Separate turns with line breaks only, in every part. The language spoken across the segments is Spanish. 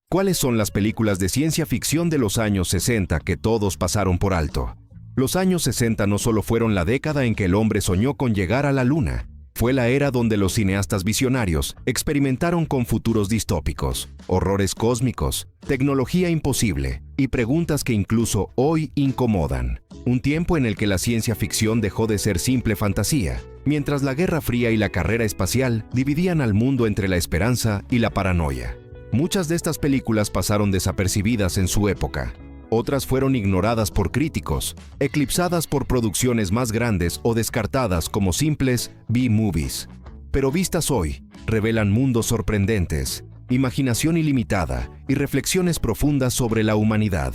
¿Cuáles son las películas de ciencia ficción de los años 60 que todos pasaron por alto? Los años 60 no solo fueron la década en que el hombre soñó con llegar a la luna, fue la era donde los cineastas visionarios experimentaron con futuros distópicos, horrores cósmicos, tecnología imposible y preguntas que incluso hoy incomodan. Un tiempo en el que la ciencia ficción dejó de ser simple fantasía, mientras la Guerra Fría y la carrera espacial dividían al mundo entre la esperanza y la paranoia. Muchas de estas películas pasaron desapercibidas en su época. Otras fueron ignoradas por críticos, eclipsadas por producciones más grandes o descartadas como simples B-movies. Pero vistas hoy, revelan mundos sorprendentes, imaginación ilimitada y reflexiones profundas sobre la humanidad.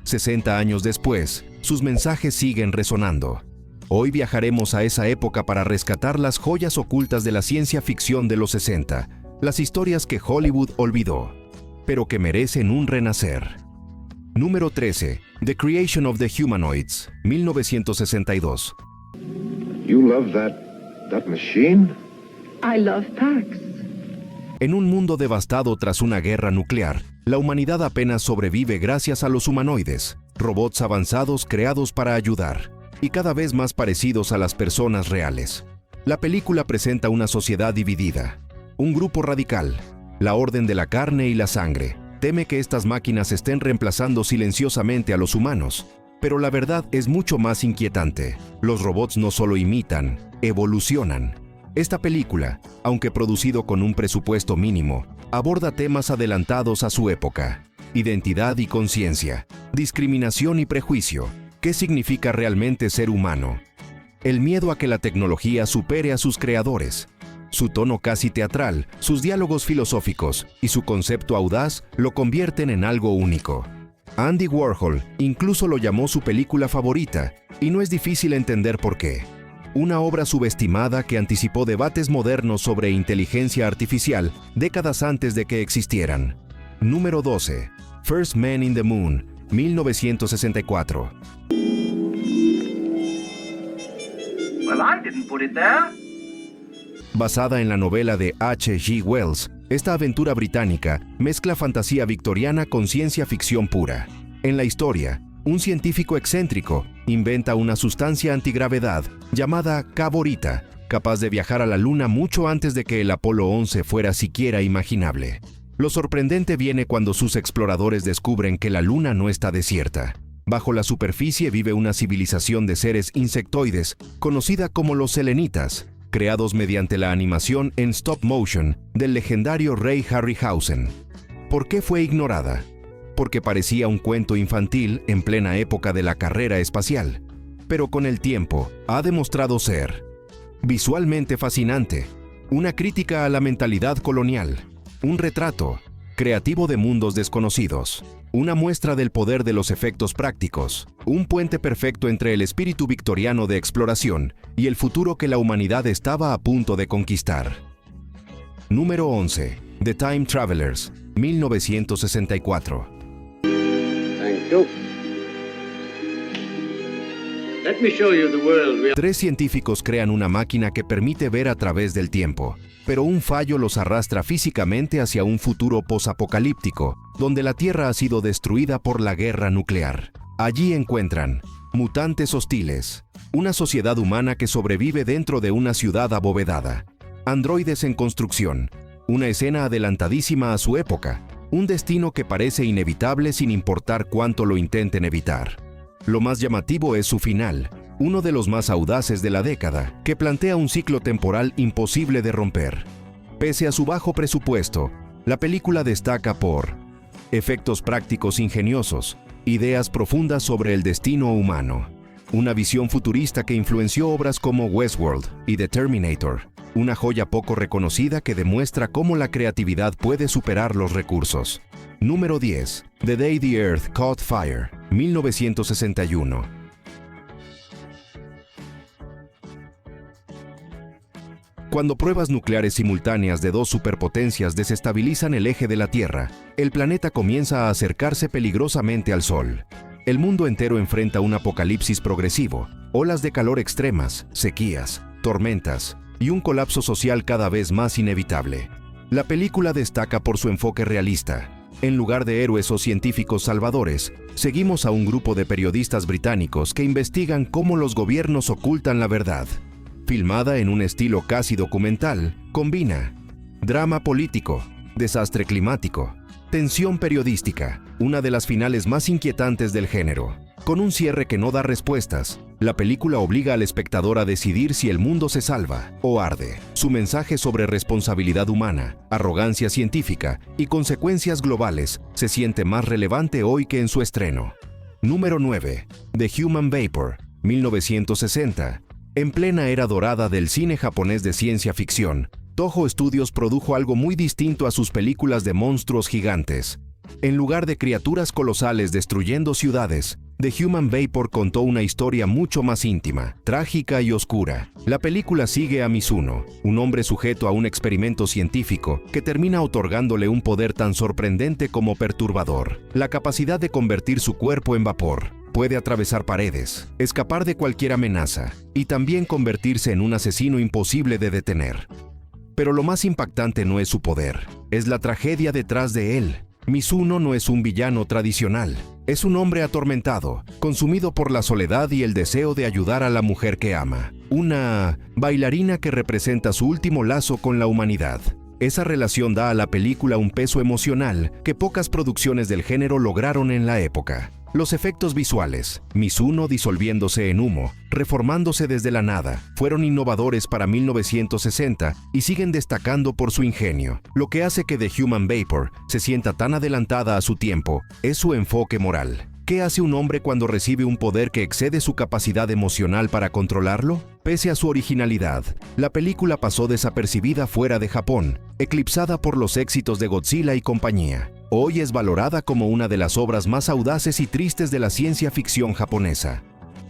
60 años después, sus mensajes siguen resonando. Hoy viajaremos a esa época para rescatar las joyas ocultas de la ciencia ficción de los 60, las historias que Hollywood olvidó, pero que merecen un renacer. Número 13. The Creation of the Humanoids, 1962.
You love that machine?
I love Pax.
En un mundo devastado tras una guerra nuclear, la humanidad apenas sobrevive gracias a los humanoides, robots avanzados creados para ayudar, y cada vez más parecidos a las personas reales. La película presenta una sociedad dividida. Un grupo radical, la Orden de la Carne y la Sangre, teme que estas máquinas estén reemplazando silenciosamente a los humanos. Pero la verdad es mucho más inquietante. Los robots no solo imitan, evolucionan. Esta película, aunque producido con un presupuesto mínimo, aborda temas adelantados a su época: identidad y conciencia, discriminación y prejuicio. ¿Qué significa realmente ser humano? El miedo a que la tecnología supere a sus creadores. Su tono casi teatral, sus diálogos filosóficos y su concepto audaz lo convierten en algo único. Andy Warhol incluso lo llamó su película favorita, y no es difícil entender por qué. Una obra subestimada que anticipó debates modernos sobre inteligencia artificial décadas antes de que existieran. Número 12. First Man in the Moon, 1964.
Well, I didn't put it there.
Basada en la novela de H. G. Wells, esta aventura británica mezcla fantasía victoriana con ciencia ficción pura. En la historia, un científico excéntrico inventa una sustancia antigravedad llamada cavorita, capaz de viajar a la Luna mucho antes de que el Apolo 11 fuera siquiera imaginable. Lo sorprendente viene cuando sus exploradores descubren que la Luna no está desierta. Bajo la superficie vive una civilización de seres insectoides, conocida como los selenitas, creados mediante la animación en stop motion del legendario Ray Harryhausen. ¿Por qué fue ignorada? Porque parecía un cuento infantil en plena época de la carrera espacial. Pero con el tiempo, ha demostrado ser visualmente fascinante, una crítica a la mentalidad colonial, un retrato creativo de mundos desconocidos, una muestra del poder de los efectos prácticos, un puente perfecto entre el espíritu victoriano de exploración y el futuro que la humanidad estaba a punto de conquistar. Número 11. The Time Travelers, 1964.
Thank you. Let me show you the world.
Tres científicos crean una máquina que permite ver a través del tiempo, pero un fallo los arrastra físicamente hacia un futuro posapocalíptico, donde la Tierra ha sido destruida por la guerra nuclear. Allí encuentran mutantes hostiles, una sociedad humana que sobrevive dentro de una ciudad abovedada, androides en construcción, una escena adelantadísima a su época, un destino que parece inevitable sin importar cuánto lo intenten evitar. Lo más llamativo es su final, uno de los más audaces de la década, que plantea un ciclo temporal imposible de romper. Pese a su bajo presupuesto, la película destaca por efectos prácticos ingeniosos, ideas profundas sobre el destino humano, una visión futurista que influenció obras como Westworld y The Terminator, una joya poco reconocida que demuestra cómo la creatividad puede superar los recursos. Número 10. The Day the Earth Caught Fire, 1961. Cuando pruebas nucleares simultáneas de dos superpotencias desestabilizan el eje de la Tierra, el planeta comienza a acercarse peligrosamente al Sol. El mundo entero enfrenta un apocalipsis progresivo, olas de calor extremas, sequías, tormentas y un colapso social cada vez más inevitable. La película destaca por su enfoque realista, En lugar de héroes o científicos salvadores, seguimos a un grupo de periodistas británicos que investigan cómo los gobiernos ocultan la verdad. Filmada en un estilo casi documental, combina drama político, desastre climático, tensión periodística, una de las finales más inquietantes del género. Con un cierre que no da respuestas, la película obliga al espectador a decidir si el mundo se salva o arde. Su mensaje sobre responsabilidad humana, arrogancia científica y consecuencias globales se siente más relevante hoy que en su estreno. Número 9. The Human Vapor, 1960. En plena era dorada del cine japonés de ciencia ficción, Toho Studios produjo algo muy distinto a sus películas de monstruos gigantes. En lugar de criaturas colosales destruyendo ciudades, The Human Vapor contó una historia mucho más íntima, trágica y oscura. La película sigue a Mizuno, un hombre sujeto a un experimento científico que termina otorgándole un poder tan sorprendente como perturbador: la capacidad de convertir su cuerpo en vapor. Puede atravesar paredes, escapar de cualquier amenaza y también convertirse en un asesino imposible de detener. Pero lo más impactante no es su poder, es la tragedia detrás de él. Mizuno no es un villano tradicional, es un hombre atormentado, consumido por la soledad y el deseo de ayudar a la mujer que ama. Una bailarina que representa su último lazo con la humanidad. Esa relación da a la película un peso emocional que pocas producciones del género lograron en la época. Los efectos visuales, Mizuno disolviéndose en humo, reformándose desde la nada, fueron innovadores para 1960 y siguen destacando por su ingenio. Lo que hace que The Human Vapor se sienta tan adelantada a su tiempo es su enfoque moral. ¿Qué hace un hombre cuando recibe un poder que excede su capacidad emocional para controlarlo? Pese a su originalidad, la película pasó desapercibida fuera de Japón, eclipsada por los éxitos de Godzilla y compañía. Hoy es valorada como una de las obras más audaces y tristes de la ciencia ficción japonesa.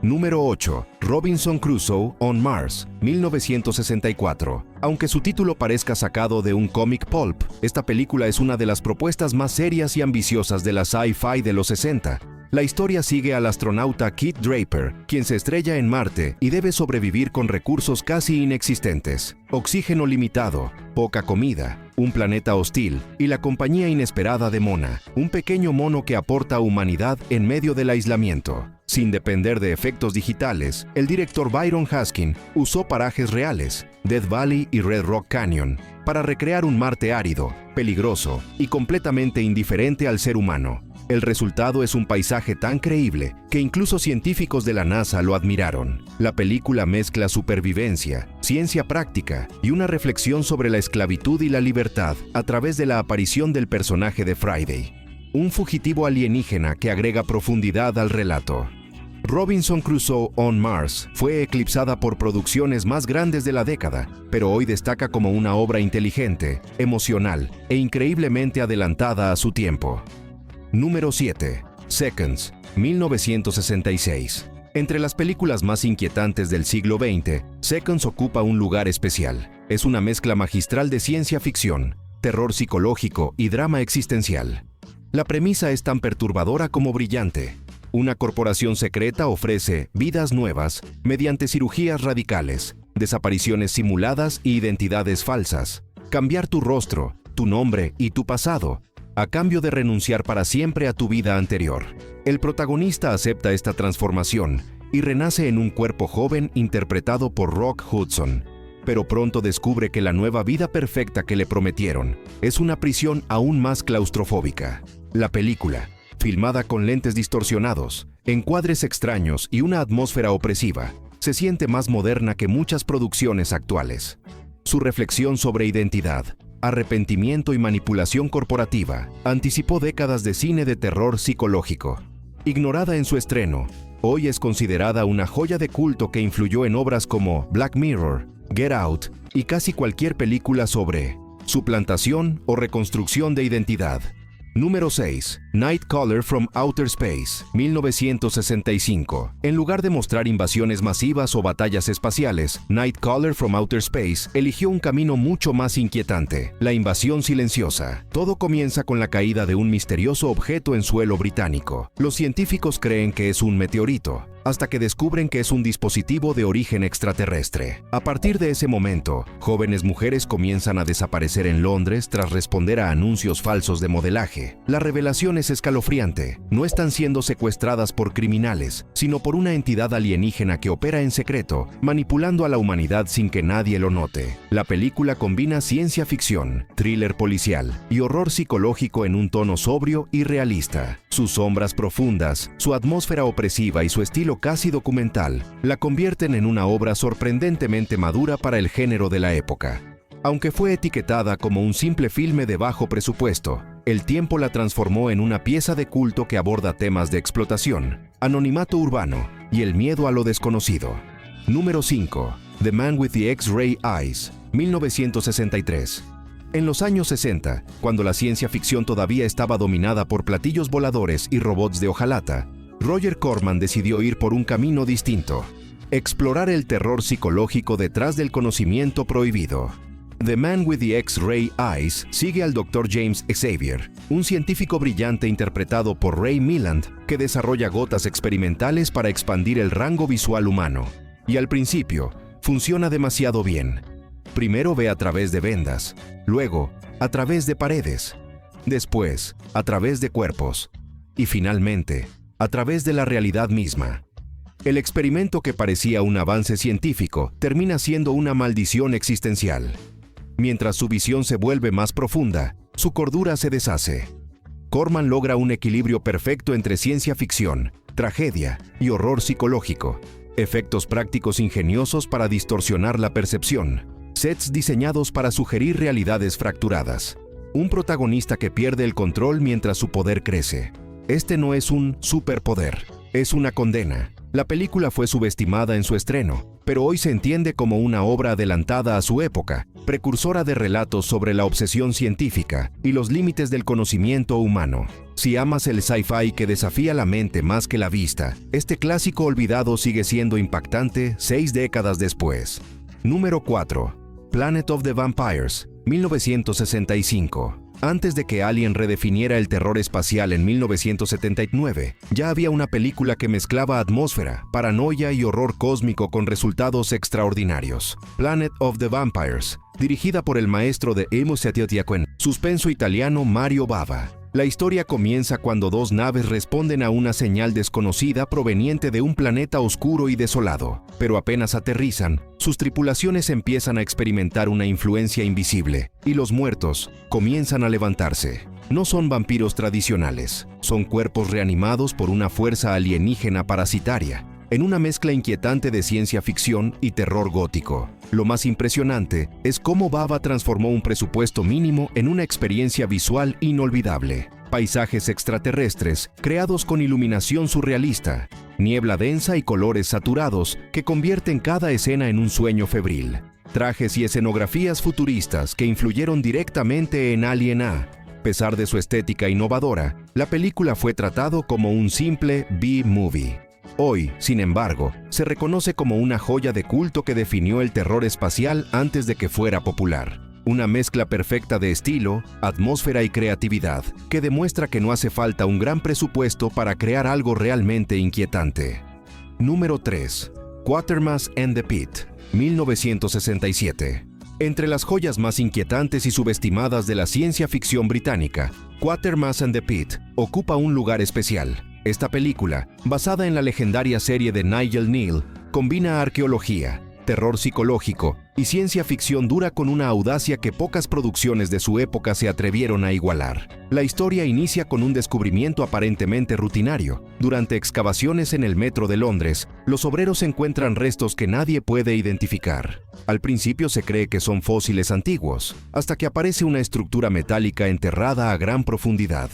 Número 8. Robinson Crusoe on Mars, 1964. Aunque su título parezca sacado de un cómic pulp, esta película es una de las propuestas más serias y ambiciosas de la sci-fi de los 60. La historia sigue al astronauta Kit Draper, quien se estrella en Marte y debe sobrevivir con recursos casi inexistentes: oxígeno limitado, poca comida, un planeta hostil y la compañía inesperada de Mona, un pequeño mono que aporta humanidad en medio del aislamiento. Sin depender de efectos digitales, el director Byron Haskin usó parajes reales, Death Valley y Red Rock Canyon, para recrear un Marte árido, peligroso y completamente indiferente al ser humano. El resultado es un paisaje tan creíble que incluso científicos de la NASA lo admiraron. La película mezcla supervivencia, ciencia práctica y una reflexión sobre la esclavitud y la libertad a través de la aparición del personaje de Friday, un fugitivo alienígena que agrega profundidad al relato. Robinson Crusoe on Mars fue eclipsada por producciones más grandes de la década, pero hoy destaca como una obra inteligente, emocional e increíblemente adelantada a su tiempo. Número 7. Seconds, 1966. Entre las películas más inquietantes del siglo XX, Seconds ocupa un lugar especial. Es una mezcla magistral de ciencia ficción, terror psicológico y drama existencial. La premisa es tan perturbadora como brillante. Una corporación secreta ofrece vidas nuevas mediante cirugías radicales, desapariciones simuladas y identidades falsas. Cambiar tu rostro, tu nombre y tu pasado, a cambio de renunciar para siempre a tu vida anterior. El protagonista acepta esta transformación y renace en un cuerpo joven interpretado por Rock Hudson. Pero pronto descubre que la nueva vida perfecta que le prometieron es una prisión aún más claustrofóbica. La película, filmada con lentes distorsionados, encuadres extraños y una atmósfera opresiva, se siente más moderna que muchas producciones actuales. Su reflexión sobre identidad, arrepentimiento y manipulación corporativa anticipó décadas de cine de terror psicológico. Ignorada en su estreno, hoy es considerada una joya de culto que influyó en obras como Black Mirror, Get Out y casi cualquier película sobre suplantación o reconstrucción de identidad. Número 6. Nightcrawler from Outer Space, 1965. En lugar de mostrar invasiones masivas o batallas espaciales, Nightcrawler from Outer Space eligió un camino mucho más inquietante: la invasión silenciosa. Todo comienza con la caída de un misterioso objeto en suelo británico. Los científicos creen que es un meteorito. hasta que descubren que es un dispositivo de origen extraterrestre. A partir de ese momento, jóvenes mujeres comienzan a desaparecer en Londres tras responder a anuncios falsos de modelaje. La revelación es escalofriante. No están siendo secuestradas por criminales, sino por una entidad alienígena que opera en secreto, manipulando a la humanidad sin que nadie lo note. La película combina ciencia ficción, thriller policial y horror psicológico en un tono sobrio y realista. Sus sombras profundas, su atmósfera opresiva y su estilo casi documental la convierten en una obra sorprendentemente madura para el género de la época. Aunque fue etiquetada como un simple filme de bajo presupuesto, el tiempo la transformó en una pieza de culto que aborda temas de explotación, anonimato urbano y el miedo a lo desconocido. Número 5. The Man with the X-Ray Eyes, 1963. En los años 60, cuando la ciencia ficción todavía estaba dominada por platillos voladores y robots de hojalata, Roger Corman decidió ir por un camino distinto: explorar el terror psicológico detrás del conocimiento prohibido. The Man with the X-Ray Eyes sigue al Dr. James Xavier, un científico brillante interpretado por Ray Milland, que desarrolla gotas experimentales para expandir el rango visual humano. Y al principio, funciona demasiado bien. Primero ve a través de vendas, luego a través de paredes, después a través de cuerpos y finalmente a través de la realidad misma. El experimento que parecía un avance científico termina siendo una maldición existencial. Mientras su visión se vuelve más profunda, su cordura se deshace. Corman logra un equilibrio perfecto entre ciencia ficción, tragedia y horror psicológico, efectos prácticos ingeniosos para distorsionar la percepción, sets diseñados para sugerir realidades fracturadas, un protagonista que pierde el control mientras su poder crece. Este no es un superpoder, es una condena. La película fue subestimada en su estreno, pero hoy se entiende como una obra adelantada a su época, precursora de relatos sobre la obsesión científica y los límites del conocimiento humano. Si amas el sci-fi que desafía la mente más que la vista, este clásico olvidado sigue siendo impactante 6 décadas después. Número 4. Planet of the Vampires, 1965. Antes de que Alien redefiniera el terror espacial en 1979, ya había una película que mezclaba atmósfera, paranoia y horror cósmico con resultados extraordinarios. Planet of the Vampires, dirigida por el maestro de suspenso italiano Mario Bava. La historia comienza cuando dos naves responden a una señal desconocida proveniente de un planeta oscuro y desolado, pero apenas aterrizan, sus tripulaciones empiezan a experimentar una influencia invisible, y los muertos comienzan a levantarse. No son vampiros tradicionales, son cuerpos reanimados por una fuerza alienígena parasitaria, en una mezcla inquietante de ciencia ficción y terror gótico. Lo más impresionante es cómo Bava transformó un presupuesto mínimo en una experiencia visual inolvidable. Paisajes extraterrestres creados con iluminación surrealista, niebla densa y colores saturados que convierten cada escena en un sueño febril. Trajes y escenografías futuristas que influyeron directamente en Alien A. A pesar de su estética innovadora, la película fue tratado como un simple B-movie. Hoy, sin embargo, se reconoce como una joya de culto que definió el terror espacial antes de que fuera popular. Una mezcla perfecta de estilo, atmósfera y creatividad, que demuestra que no hace falta un gran presupuesto para crear algo realmente inquietante. Número 3. Quatermass and the Pit, 1967. Entre las joyas más inquietantes y subestimadas de la ciencia ficción británica, Quatermass and the Pit ocupa un lugar especial. Esta película, basada en la legendaria serie de Nigel Kneale, combina arqueología, terror psicológico y ciencia ficción dura con una audacia que pocas producciones de su época se atrevieron a igualar. La historia inicia con un descubrimiento aparentemente rutinario. Durante excavaciones en el metro de Londres, los obreros encuentran restos que nadie puede identificar. Al principio se cree que son fósiles antiguos, hasta que aparece una estructura metálica enterrada a gran profundidad.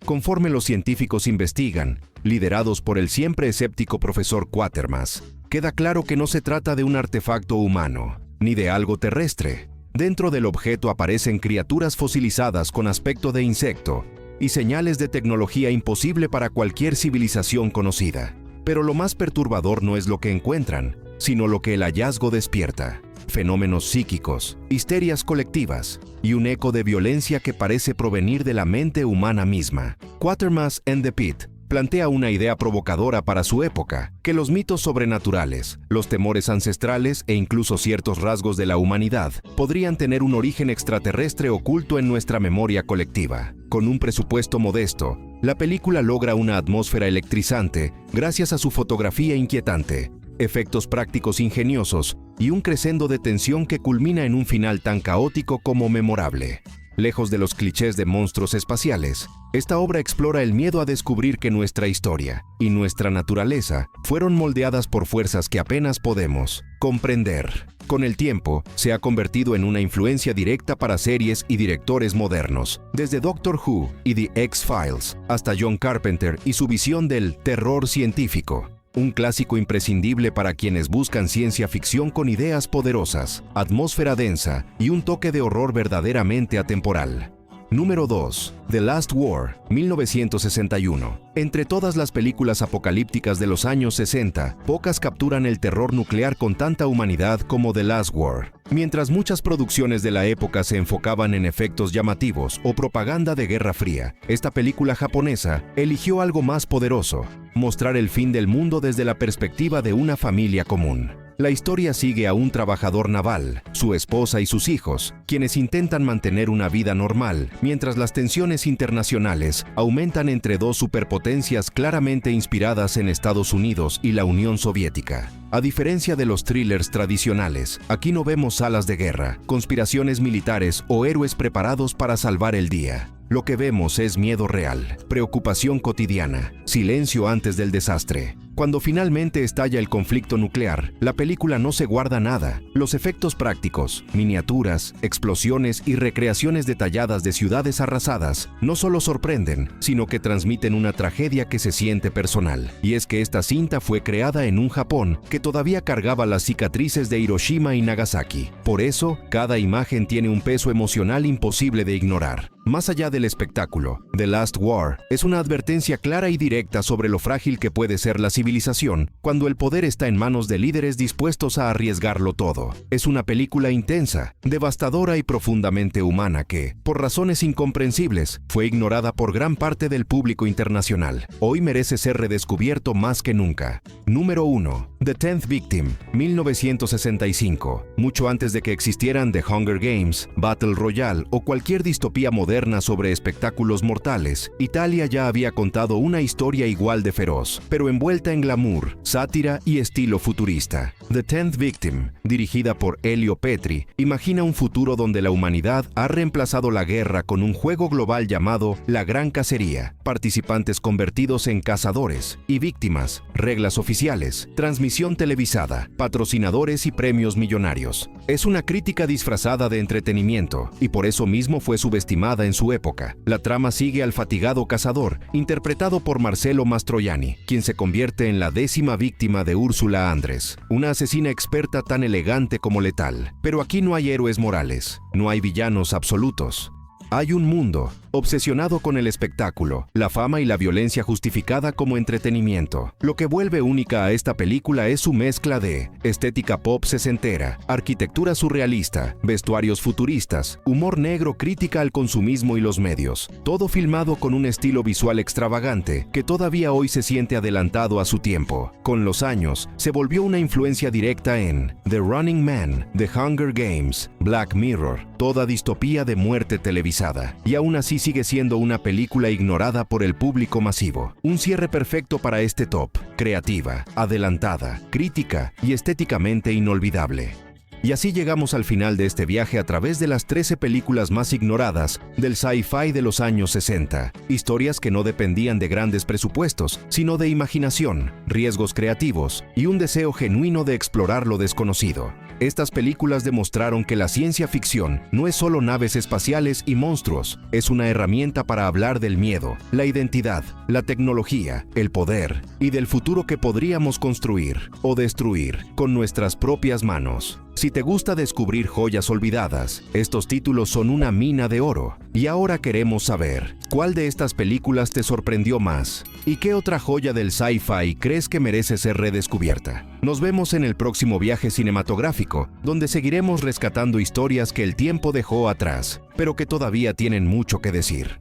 Conforme los científicos investigan, liderados por el siempre escéptico profesor Quatermass, queda claro que no se trata de un artefacto humano, ni de algo terrestre. Dentro del objeto aparecen criaturas fosilizadas con aspecto de insecto y señales de tecnología imposible para cualquier civilización conocida. Pero lo más perturbador no es lo que encuentran, sino lo que el hallazgo despierta. Fenómenos psíquicos, histerias colectivas y un eco de violencia que parece provenir de la mente humana misma. Quatermass and the Pit plantea una idea provocadora para su época, que los mitos sobrenaturales, los temores ancestrales e incluso ciertos rasgos de la humanidad podrían tener un origen extraterrestre oculto en nuestra memoria colectiva. Con un presupuesto modesto, la película logra una atmósfera electrizante gracias a su fotografía inquietante, efectos prácticos ingeniosos y un crescendo de tensión que culmina en un final tan caótico como memorable. Lejos de los clichés de monstruos espaciales, esta obra explora el miedo a descubrir que nuestra historia y nuestra naturaleza fueron moldeadas por fuerzas que apenas podemos comprender. Con el tiempo, se ha convertido en una influencia directa para series y directores modernos, desde Doctor Who y The X-Files hasta John Carpenter y su visión del terror científico. Un clásico imprescindible para quienes buscan ciencia ficción con ideas poderosas, atmósfera densa y un toque de horror verdaderamente atemporal. Número 2. The Last War, 1961. Entre todas las películas apocalípticas de los años 60, pocas capturan el terror nuclear con tanta humanidad como The Last War. Mientras muchas producciones de la época se enfocaban en efectos llamativos o propaganda de Guerra Fría, esta película japonesa eligió algo más poderoso: mostrar el fin del mundo desde la perspectiva de una familia común. La historia sigue a un trabajador naval, su esposa y sus hijos, quienes intentan mantener una vida normal, mientras las tensiones internacionales aumentan entre dos superpotencias claramente inspiradas en Estados Unidos y la Unión Soviética. A diferencia de los thrillers tradicionales, aquí no vemos salas de guerra, conspiraciones militares o héroes preparados para salvar el día. Lo que vemos es miedo real, preocupación cotidiana, silencio antes del desastre. Cuando finalmente estalla el conflicto nuclear, la película no se guarda nada. Los efectos prácticos, miniaturas, explosiones y recreaciones detalladas de ciudades arrasadas no solo sorprenden, sino que transmiten una tragedia que se siente personal. Y es que esta cinta fue creada en un Japón que todavía cargaba las cicatrices de Hiroshima y Nagasaki. Por eso, cada imagen tiene un peso emocional imposible de ignorar. Más allá del espectáculo, The Last War es una advertencia clara y directa sobre lo frágil que puede ser la civilización cuando el poder está en manos de líderes dispuestos a arriesgarlo todo. Es una película intensa, devastadora y profundamente humana que, por razones incomprensibles, fue ignorada por gran parte del público internacional. Hoy merece ser redescubierto más que nunca. Número 1. The Tenth Victim, 1965. Mucho antes de que existieran The Hunger Games, Battle Royale o cualquier distopía moderna sobre espectáculos mortales, Italia ya había contado una historia igual de feroz, pero envuelta en glamour, sátira y estilo futurista. The Tenth Victim, dirigida por Elio Petri, imagina un futuro donde la humanidad ha reemplazado la guerra con un juego global llamado La Gran Cacería, participantes convertidos en cazadores y víctimas, reglas oficiales, transmisión televisada, patrocinadores y premios millonarios. Es una crítica disfrazada de entretenimiento y por eso mismo fue subestimada en su época. La trama sigue al fatigado cazador, interpretado por Marcello Mastroianni, quien se convierte en la 10ª víctima de Úrsula Andress, una asesina experta tan elegante como letal. Pero aquí no hay héroes morales, no hay villanos absolutos. Hay un mundo obsesionado con el espectáculo, la fama y la violencia justificada como entretenimiento. Lo que vuelve única a esta película es su mezcla de estética pop sesentera, arquitectura surrealista, vestuarios futuristas, humor negro, crítica al consumismo y los medios. Todo filmado con un estilo visual extravagante que todavía hoy se siente adelantado a su tiempo. Con los años, se volvió una influencia directa en The Running Man, The Hunger Games, Black Mirror, toda distopía de muerte televisada. Y aún así sigue siendo una película ignorada por el público masivo. Un cierre perfecto para este top: creativa, adelantada, crítica y estéticamente inolvidable. Y así llegamos al final de este viaje a través de las 13 películas más ignoradas del sci-fi de los años 60. Historias que no dependían de grandes presupuestos, sino de imaginación, riesgos creativos y un deseo genuino de explorar lo desconocido. Estas películas demostraron que la ciencia ficción no es solo naves espaciales y monstruos, es una herramienta para hablar del miedo, la identidad, la tecnología, el poder y del futuro que podríamos construir o destruir con nuestras propias manos. Si te gusta descubrir joyas olvidadas, estos títulos son una mina de oro. Y ahora queremos saber, ¿cuál de estas películas te sorprendió más? ¿Y qué otra joya del sci-fi crees que merece ser redescubierta? Nos vemos en el próximo viaje cinematográfico, donde seguiremos rescatando historias que el tiempo dejó atrás, pero que todavía tienen mucho que decir.